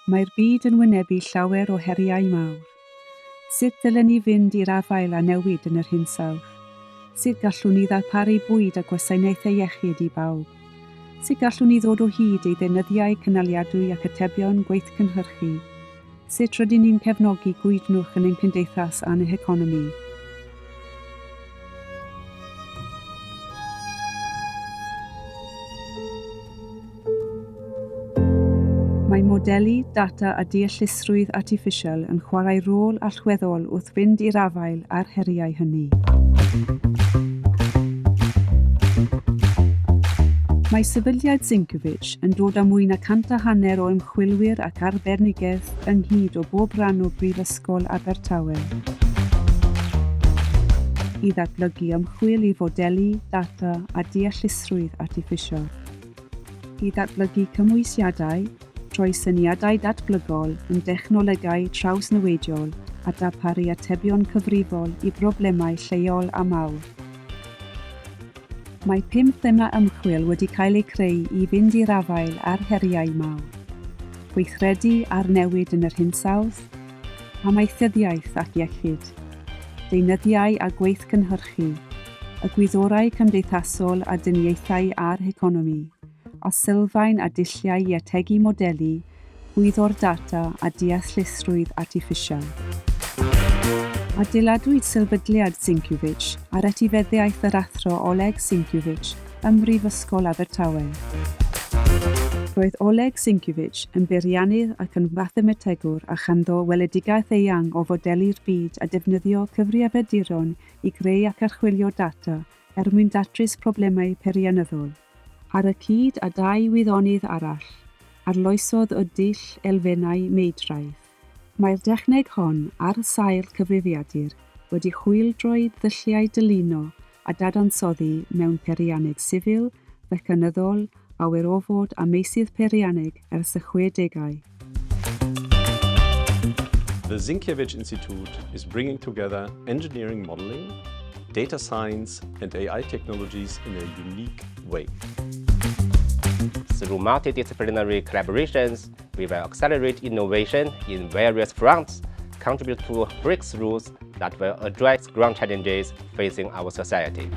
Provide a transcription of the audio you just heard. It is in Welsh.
Mae'r byd yn wynebu llawer o heriau mawr. Sut dylen ni fynd i'r afael a newid yn yr hinsawdd? Sut gallwn ni ddarparu bwyd a gwasanaethau iechyd i bawb? Sut gallwn ni ddod o hyd ei ddeunyddiau cynaliadwy ac atebion gweithcynhyrchu? Sut rydyn ni'n cefnogi gwydnwch yn ein cymdeithas a'n economi? Mae modelu, data a deallusrwydd artiffisial yn chwarae rôl allweddol wrth fynd i'r afael a'r heriau hynny. Mae Sefydliad Zienkiewicz yn dod â mwy na 150 o ymchwilwyr ac arbenigedd ynghyd o bob ran o Brifysgol Abertawe i ddatblygu ymchwil i fodelu, data a deallusrwydd artiffisial, i ddatblygu cymwysiadau, troi syniadau datblygol yn dechnolegau trawsnewidiol a darparu atebion cyfrifol i broblemau lleol a mawr. Mae 5 thema ymchwil wedi cael eu creu i fynd i'r afael a'r heriau mawr. Gwyddweithredu a'r newid yn yr hinsawdd, amaethyddiaeth ac iechyd, deunyddiau a gweithcynhyrchu, y gwyddorau cymdeithasol a diniaethau a'r economi, a sylfaen a dulliau i ategu modelu, gwyddor data a deallusrwydd artiffisial. Adeiladwyd Sefydliad Zienkiewicz ar etifeddiaeth yr Athro Olek Zienkiewicz ym Mhrifysgol Abertawe. Roedd Olek Zienkiewicz yn beiriannydd ac yn mathemategwr a chanddo Gweledigaeth eang o fodelu'r byd a defnyddio cyfrifiaduron i greu ac archwilio data mwyn datrys problemau peirianyddol. Ar y cyd a 2 wyddonydd arall, arloesodd o dull elfennau meidraeth. Mae'r dechneg hon ar sail cyfrifiadur wedi chwyldroi ddylliau dyluno a dadansoddi mewn peirianneg sifil, fecanyddol, awyrofod a meysydd peirianneg ers y 60au. The Zienkiewicz Institute is bringing together engineering modeling, data science and AI technologies in a unique way. Through multidisciplinary collaborations, we will accelerate innovation in various fronts, contribute to breakthroughs that will address ground challenges facing our society.